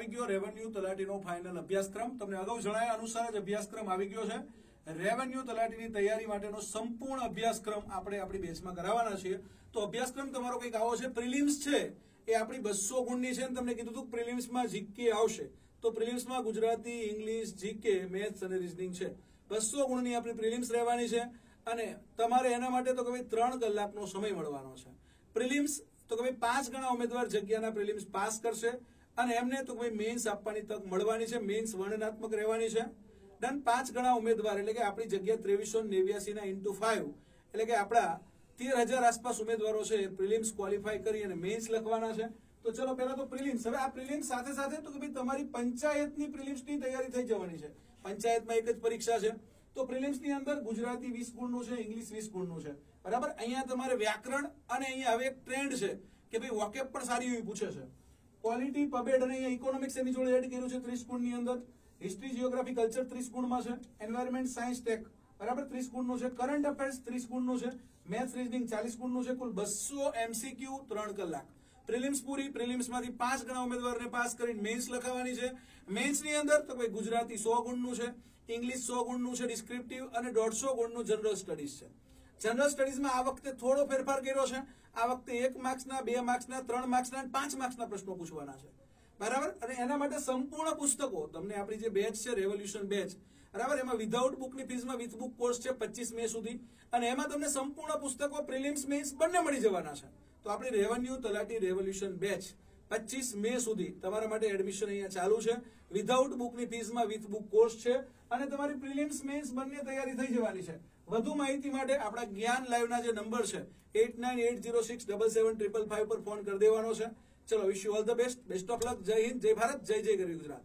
આવી ગયો revenue તલાટીનો final અભ્યાસક્રમ. તમને અગાઉ જણાવ્યા અનુસાર જ અભ્યાસક્રમ આવી ગયો છે. રેવન્યુ તલાટીની તૈયારી માટેનો સંપૂર્ણ અભ્યાસક્રમ આપણે આપણી બેચમાં કરાવવાના છીએ. તો અભ્યાસક્રમ તમારો કંઈક આવો છે. પ્રિલિમ્સ છે એ આપણી 200 ગુણની છે. તમને કીધું હતું પ્રિલિમ્સમાં જીકે આવશે. તો પ્રિલિમ્સમાં ગુજરાતી, ઇંગ્લિશ, જીકે, મેથ્સ અને રીઝનિંગ છે. 200 ગુણની આપણી પ્રિલિમ્સ રહેવાની છે. અને તમારે એના માટે તો કે ભાઈ 3 કલાકનો સમય મળવાનો છે. પ્રિલિમ્સ તો કે ભાઈ 5 ગણા ઉમેદવાર જગ્યાના પ્રિલિમ્સ પાસ કરશે અને એમને તો ભાઈ મેન્સ આપવાની તક મળવાની છે. મેન્સ વર્ણનાત્મક રહેવાની છે. ડન 5 ગણા ઉમેદવાર એટલે કે આપણી જગ્યા 2389 ના × 5 એટલે કે આપણા 13,000 આસપાસ ઉમેદવારો છે પ્રિલિમ્સ ક્વોલિફાય કરી અને મેન્સ લખવાના છે. તો ચલો પહેલા તો પ્રિલિમ્સ. હવે આ પ્રિલિમ્સ સાથે સાથે તો કે ભાઈ તમારી પંચાયતની પ્રિલિમ્સની તૈયારી થઈ જવાની છે. પંચાયતમાં એક જ પરીક્ષા છે. તો પ્રિલિમ્સની અંદર ગુજરાતી 20 ગુણનું છે, ઇંગ્લિશ 20 ગુણનું છે. બરાબર. અહીંયા તમારે વ્યાકરણ અને અહીંયા હવે એક ટ્રેન્ડ છે કે ભાઈ વોકેબ પણ સારી એવી પૂછે છે. ક્વોલિટી, પબેડ અને અહીંયા ઇકોનોમિક્સ એની જોડે એડ કર્યું છે 30 ગુણની અંદર. હિસ્ટ્રી, જીઓગ્રાફી, કલ્ચર 30 ગુણમાં છે. એન્વાયરમેન્ટ, સાયન્સ, ટેક બરાબર 30 ગુણનું છે. કરંટ અફેર્સ 30 ગુણનું છે. મેથ્સ, રીઝનિંગ 40 ગુણનું છે. કુલ 200 MCQ 3 કલાક. પ્રિલિમ્સ પૂરી. પ્રિલિમ્સમાંથી 5 ગણા ઉમેદવારને પાસ કરીને મેન્સ લખાવવાની છે. મેન્સની અંદર તો ભાઈ ગુજરાતી 100 ગુણનું છે, ઇંગ્લિશ 100 ગુણનું છે ડિસ્ક્રિપ્ટિવ અને 150 ગુણનું જનરલ સ્ટડીઝ છે. જનરલ સ્ટડીઝમાં આ વખતે થોડો ફેરફાર કર્યો છે. આ વખતે 1 માર્ક્સના, 2 માર્ક્સના, 3 માર્ક્સના અને 5 માર્ક્સના પ્રશ્નો પૂછવાના છે. બરાબર. અને એના માટે સંપૂર્ણ પુસ્તકો તમને આપણી જે બેચ છે રેવોલ્યુશન બેચ બરાબર, એમાં વિધાઉટ બુકની ફીઝમાં વિથ બુક કોર્સ છે 25 મે સુધી અને એમાં તમને સંપૂર્ણ પુસ્તકો પ્રિલિમ્સ મેન્સ બંને મળી જવાના છે. તો આપણી રેવન્યુ તલાટી રેવોલ્યુશન બેચ 25 મે સુધી તમારા માટે એડમિશન અહીંયા ચાલુ છે. વિધાઉટ બુકની ફીઝમાં વિથ બુક કોર્સ છે અને તમારી પ્રિલિમ્સ મેન્સ બંને તૈયારી થઈ જવાની છે. વધુ માહિતી માટે આપણા જ્ઞાન લાઈવના જે નંબર છે 8980677555 પર ફોન કરી દેવાનો છે. ચલો, wish you all the best. Best of luck. જય હિન્દ, જય ભારત, જય જય ગરવી ગુજરાત.